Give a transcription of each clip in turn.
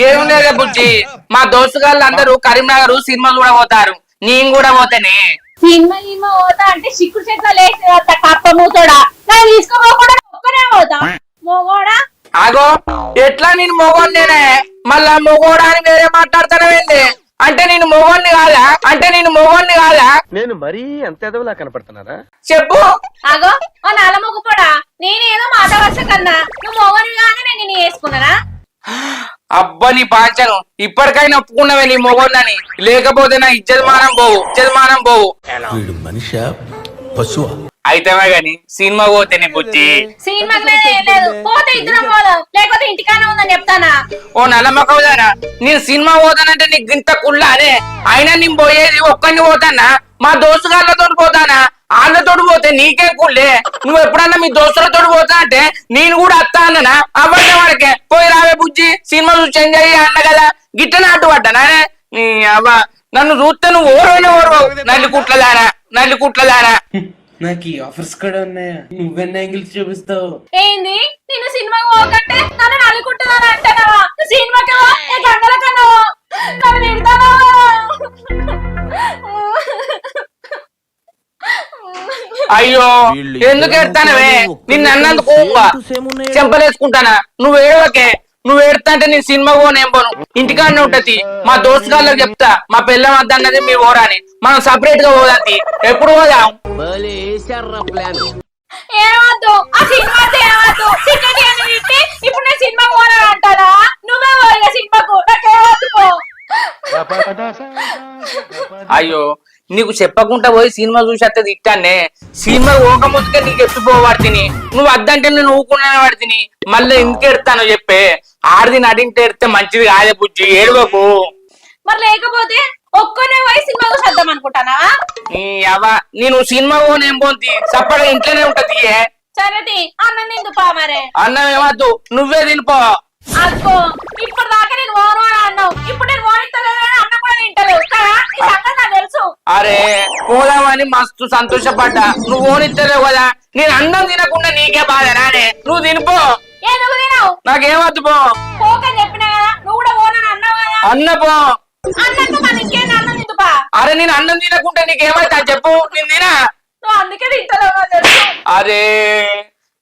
ఏం లేదే బుజ్జి, మా దోస్తుగాళ్ళు అందరూ కరీంనగర్ సినిమా కూడా పోతారు, నేను కూడా పోతానే. సినిమా పోతా అంటే చిక్కుడు చెట్ల లేచి కప్ప మూతోడా తీసుకోపోకుండా ఒక్కనే పోతా మొగోడా. ఆగో ఎట్లా నేను మొగోన్నేనే, మళ్ళా మొగోడా అని వేరే మాట్లాడతానవేంది? అంటే నేను మొగోన్ని కాదా? నేను మరీ అంత ఎదవలా కనపడుతున్నారా? చెప్పు. అగో ఓ నల్ల మొగపోడా, నేనేదో మాట వరుస కన్నా నువ్వు మొగని కానీ నేను నిన్ను వేసుకున్నానా? అబ్బా నీ పాంచను, ఇప్పటికైనా ఒప్పుకున్నావే నీ మొగోన్నని, లేకపోతే నా ఇజ్జతమానం పోవు. వీడు మనిషా పశువా? అయితేమే గాని సినిమా పోతేనే బుజ్జి. సినిమాకి లేదు పోతే ఇద్దరం పోదాం, లేకపోతే ఇంటికానే ఉందని చెప్తానా? ఓ నల్లమ్మకవుదారా, నేను సినిమా పోతానంటే నీకు ఇంత కుళ్ళ అదే. అయినా నేను పోయేది ఒక్కడిని పోతానా? మా దోస్తుగాళ్ళతో పోతానా? వాళ్ళతో పోతే నీకేం కుళ్ళే? నువ్వు ఎప్పుడన్నా మీ దోస్తులతో పోతా అంటే నేను కూడా వస్తా అన్ననా? అవ్వడే వాడికే పోయి రావే బుజ్జి, సినిమా చూసి ఎంజాయ్ అన్న కదా, గిట్టనే అడ్డు పడ్డానా? నీ అవ్వ నన్ను చూస్తే నువ్వు ఓర్వవు, నల్లి కుట్లదారా. నాకు ఈ ఆఫర్స్ కూడా ఉన్నాయా? నువ్వెన్న యాంగిల్స్ చూపిస్తావు? ఏంది నేను సినిమాకి పోకంటే నన్ను నలుగుంటుందని అంటావా? సినిమాకి గంగల కన్నా నన్ను తిడతావా? అయ్యో ఎందుకు ఎడతానవే? నిన్ను అన్నందుకు చెంపలేసుకుంటానా? నువ్వు ఏడవకే, నువ్వు ఏడుతా అంటే నేను సినిమా పోనేం పోను, ఇంటికాడనే ఉంటది. మా దోస్తుగాళ్ళకి చెప్తా మా పిల్లం వద్ద అన్నది మీ ఓరాని, మనం సపరేట్ గా పోదాం. ఎప్పుడు పోదాం? ఏమద్దు ఆ సినిమా ఏమద్దు, టికెట్ పెట్టి ఇప్పుడు నేను సినిమా పోనాను అంటారా? నువ్వే పోయిగా సినిమాకు, నాకేమద్దు పో. అయ్యో నీకు చెప్పకుండా పోయి సినిమా చూసేస్తే తిట్టానే. సినిమా పోకముందుకే నీకు ఎత్తుపోవాడిని, నువ్వు వద్దంటే నేను ఊకునే వాడిని. మళ్ళీ ఎందుకు ఎడతానో చెప్పే, ఆడిది నడింటే ఎడితే మంచిది కాదే బుజ్జి, ఏడవకు. మరి లేకపోతే ఒక్కనే పోయి సినిమా చూసేద్దాం అనుకుంటానా? నేను సినిమా పోనేం పోంది, సపరేట్ ఇంట్లోనే ఉంటది. సరేది అన్నం తిందుపా. మరే అన్నం ఏమద్దు, నువ్వే తినిపో. అక్కో ఇప్పుడు దాకా నేను ఓను అని అన్నావు, ఇప్పుడు నేను ఓనిస్తలేదు అన్నం కూడా తింటలేవు కదా, ఈ సంగతి నాకు తెలుసు. అరే పోదామని మస్తు సంతోషపడ్డా, నువ్వు ఓనిస్తలేవు కదా. నేను అన్నం తినకుండా నీకే బాధ రానే, నువ్వు తినిపో. ఏ నువ్వు తినవు? నాకేమద్దు పో. పోకని చెప్పినా కదా, నువ్వు కూడా ఓనని అన్నావు కదా. అన్న పో. అన్నట్టు మన ఇంకేంటి అన్నం తిందుపా. అరే నేను అన్నం తినకుంటే నీకేమైతా చెప్పు, నేను తినా. నువ్వు అందుకే తింటలేవు నాకు తెలుసు. అరే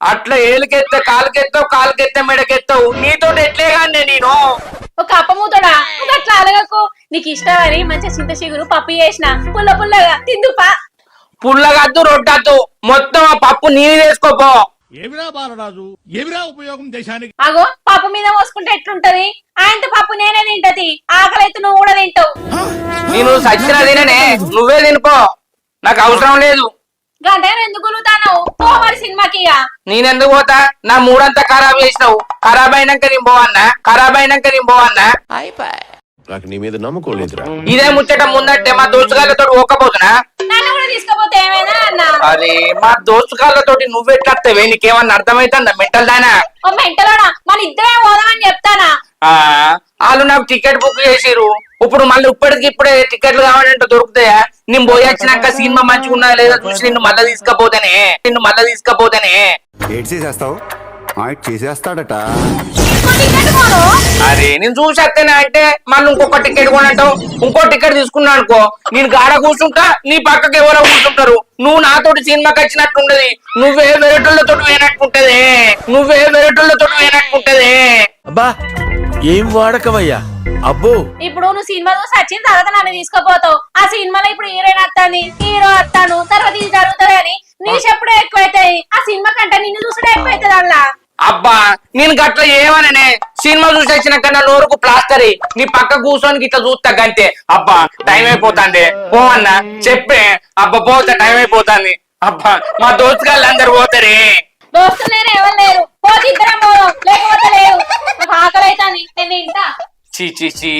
అట్లా ఏలుకెత్తే కాలుకెత్తే మెడకెత్తావు, నీతో ఎట్లే కానీ నేను. ఒక అప్పమూతోడా నువ్వు అట్లా అలగకు, నీకు ఇష్టమని మంచిగా చింత చిగురు పప్పు చేసిన పుల్లగా తిందుపా. పుల్లగద్దు రొట్టద్దు, మొత్తం ఆ పప్పు నీళ్ళు వేసుకోపో. ఏమిరా బాలరాజు, ఏమిరా ఉపయోగం దేశానికి? అగో పప్పు మీద పోసుకుంటే ఎట్లుంటది? ఆయనతో పప్పు నేనే తింటది, ఆకలి అయితే నువ్వు కూడా తింటావు. నేను సచ్చినా తిననే, నువ్వే తినిపో, నాకు అవసరం లేదు. గంట ఎందుకు నువ్వు పో మరి సినిమాకి. నేనెందుకు పోతా? నా మూడంతా ఖరాబ్ చేసినావు, ఖరాబ్ అయినాక నేను పోవన్నా. నాకు నీ మీద నమ్మకం లేదురా. ఇదే ముచ్చట ముందంటే మా దోస్తుగాళ్ళతో ఒక్కపోతున్నా. నన్ను కూడా తీసుకపోతే ఏమైనా అన్నా? అరే మా దోస్తుగాళ్ళతోటి నువ్వెట్లత్తవే, నీకేమన్నా అర్థమైతుందా? మెంటల్ దానా? ఓ మెంటలోనా, మన ఇద్దరే పోదామని చెప్తానా? వాళ్ళు నాకు టికెట్ బుక్ చేసిరు, ఇప్పుడు మళ్ళీ ఇప్పుడే టికెట్లు కావాలంటే దొరుకుతాయా? నేను పోయి వచ్చినాక సినిమా మంచిగున్నా లేదా చూసి నిన్ను మళ్ళా తీసుకపోతేనే చేసేస్తాడట. అరే నేను చూసేస్తేనే అంటే మళ్ళీ ఇంకొక టికెట్ కొనంటావు, ఇంకో టికెట్ తీసుకున్నా అనుకో, నేను గాడ కూర్చుంటా, నీ పక్కకి ఎవరో కూర్చుంటారు. నువ్వు నాతోటి సినిమాకి వచ్చినట్టుంటది, నువ్వే వేరేటోళ్ళతో పోయినట్టుంటది. అబ్బా ఏం వాడకవయ్యా అబ్బో. ఇప్పుడు నువ్వు సినిమా చూసి వచ్చిన తర్వాత నన్ను తీసుకుపోతావు, ఆ సినిమాలో ఇప్పుడు హీరోయిన్ వస్తాను, హీరో వస్తాను, తర్వాత ఇది జరుగుతుంది అని నీ చెప్పుడు ఎక్కువైతాయి. ఆ సినిమా కంటే నిన్ను చూసడం ఎక్కువైతుంది అలా. అబ్బా నేను గట్ల ఏమననే, సినిమా చూసి వచ్చినాక నా నోరుకు ప్లాస్టర్ నీ పక్క కూర్చొని ఇట్లా చూస్తా గంతే. అబ్బా టైం అయిపోతాంది, పో అన్నా చెప్పే. అబ్బా పోతా, టైం అయిపోతాంది. అబ్బా మా దోస్తుగాళ్ళు అందరు పోతారే. దోస్తులు లేరు, ఎవరు లేరు, పోతే ఇద్దరం పోదాం, లేకపోతే లేదు. నాకు ఆకలి అవుతాంది, నేను తింటా. చీ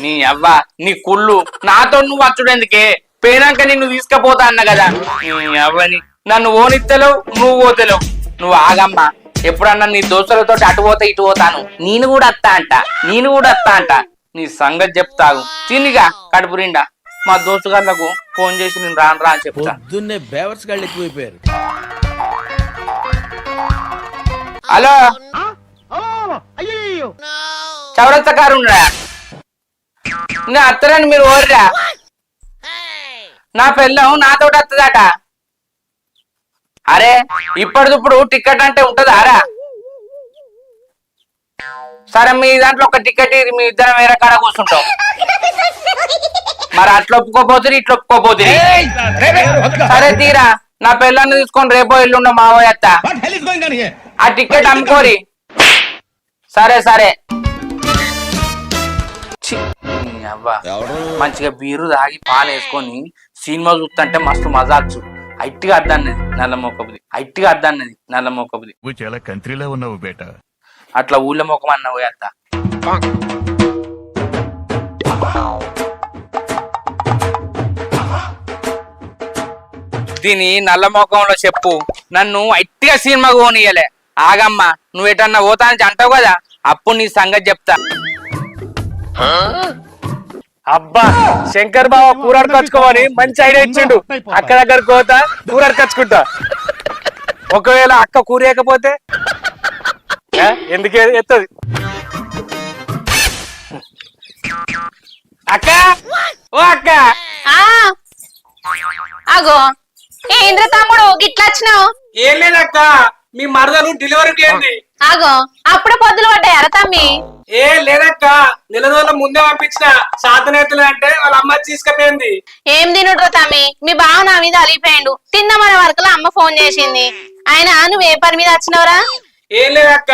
నీ అవ్వ నీ కుళ్ళు, నాతో నువ్వు వచ్చుడెందుకే? పోయినాక నిన్ను తీసుకుపోతా అన్న కదా. నీ అవ్వని నన్ను ఓనిత్తలేవు, నువ్వు పోతలేవు. నువ్వు ఆగమ్మా, ఎప్పుడన్నా నీ దోస్తులతో అటు పోతా ఇటు పోతాను. నేను కూడా వస్తా అంట. నీ సంగతి చెప్తాగు, తినిగా కడుపు నిండా. మా దోస్తుగాళ్ళకు ఫోన్ చేసి నేను రాను రా అని చెప్తా. పొద్దున్నే బేవర్స్ గాళ్ళు ఎక్కువైపోయారు. హలో చౌరస్తా కారు ఉండరా ఇంకా అత్తరని మీరు ఓర్రా నా పెళ్ళం నాతోటి వస్తుందట. అరే ఇప్పటికిప్పుడు టికెట్ అంటే ఉంటదా రా? సరే మీ దాంట్లో ఒక టికెట్ ఇది, మీ ఇద్దరం వేరే కాడ కూర్చుంటాం. మరి అట్లా ఒప్పుకోపోతుంది ఇట్లా ఒప్పుకోపోతుంది. సరే తీరా నా పిల్లల్ని తీసుకొని రేపో ఎల్లుండో మావయ్య అత్త ఆ టికెట్ అమ్ముకోరి. సరే సరే ఛీ, నీ అవ్వ మంచిగా బీరు తాగి పాలు వేసుకొని సినిమా చూస్తుంటే మస్తు మజాచ్చు. ఐట్టిగా అద్దన్నది నల్ల మొక్కబుది, ఐట్టిగా అద్దన్నది నల్ల మొక్కబుది. నువ్వు చాలా కంట్రీలో ఉన్నావు బేట. అట్లా ఊళ్ళో మొక్కం అన్న పోయేత్త. దీని నల్ల మొఖంలో చెప్పు, నన్ను ఐట్టిగా సినిమా పోనీయలే. ఆగమ్మా నువ్వు ఎటన్నా పోతానని అంటావు కదా, అప్పుడు నీ సంగతి చెప్తా. అబ్బా శంకర్ బావ కూరడు కచ్చుకోమని మంచి ఐడియా ఇచ్చిండు. అక్క దగ్గర కోత కూరడు కచ్చుకుంటా. ఒకవేళ అక్క కూరేయకపోతే ఎందుకే ఎత్తది. అక్క ఓ అక్క, అగో ఏంద్ర తమ్ముడు గిట్లా వచ్చినావు? ఏం లేదక్క, మీ మరదలు డెలివరీకి ఏంది? అగో అప్పుడే పొద్దులు పడ్డాయరా తమ్మి? ఏ లేదక్క, నెల రోజుల ముందే పంపించిన సాధనేతలు అంటే వాళ్ళ అమ్మ తీసుకుపోయింది. ఏం తినుడ్రా తమ్మి, మీ బావ నా మీద అలిగిపోయిండు. తిన్నమన్న వరకులో అమ్మ ఫోన్ చేసింది. ఆయన నువ్వు ఏ పని మీద వచ్చినవరా? ఏం లేదక్క,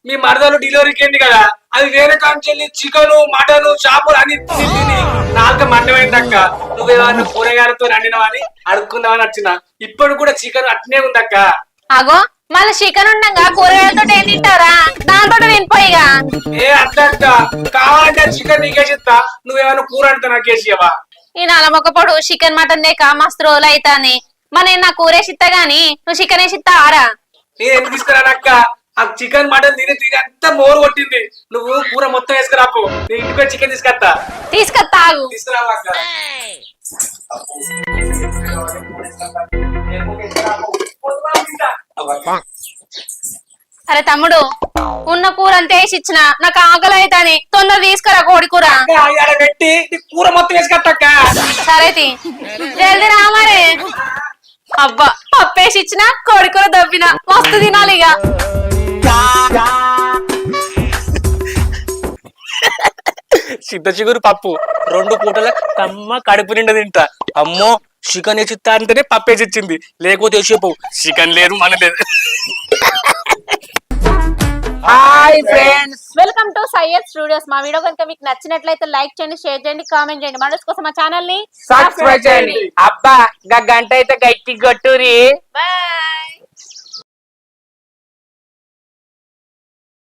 మీ మరదలు డెలివరీకి ఏంది కదా, అది వేరే కాంచెల్లి చికెన్ మటన్ చేపలు అని తిని నాలుక మండమైందక్క. నువ్వేమన్నా కూరగాయలతో వండినవని అడుక్కుందామని వచ్చిన. ఇప్పుడు కూడా చికెన్ అట్నే ఉందక్క. అగో మళ్ళీ చికెన్ ఉండగా కూరగాయలతో ఏం తింటారా? దాంతో తినిపోయిగా. ఏ అట్లక్క, కావాలంటే చికెన్ నీకేసిస్తా, నువ్వేమన్నా కూర అంటే నాకేసియవా? ఈ నలమొక్క పొడు చికెన్ మటన్ దేక మస్తు రోజులు అవుతాని. మరి నేను నా కూరేసిస్తా గాని నువ్వు చికెన్ వేసిస్తా ఆరా? నేను ఎందుకు తీసుకురానక్క, ఆ చికెన్ మటన్ తిని తిని అంతా మోరు కొట్టింది. నువ్వు కూర మొత్తం వేసుకురాపు, నేను ఇంటికి చికెన్ తీసుకొస్తా. తీసుకొస్తా ఆగు. తీసుకురావక్క. అరే తమ్ముడు ఉన్న కూర అంతా వేసి ఇచ్చిన, నాకు ఆకలి అవుతాని. తొందర తీసుకురా కోడి కూర. ఆడ పెట్టి నీ కూర మొత్తం వేసుకొస్తాక్క. సరే జల్దీ రా మరి. అబ్బా పప్పేసి ఇచ్చిన, కోడి కూర దబ్బిన, మస్తు తినాలి ఇక. చింత చిగురు పప్పు 2 పూటల కమ్మ కడుపు నిండా తింటా. అమ్మో చికెన్ వేసిస్తా అంటేనే పప్పు వేసిచ్చింది, లేకపోతే వేసేపు చికెన్ లేదు మన లేదు. Hi friends, welcome to Syed studios. మా వీడియో కనుక మీకు నచ్చినట్లయితే లైక్ చేయండి, షేర్ చేయండి, కామెంట్ చేయండి. మనస్ కోసం మా ఛానల్ ని సబ్స్క్రైబ్ చేయండి. అబ్బా గంట అయితే గట్టి కొట్టురి. బాయ్.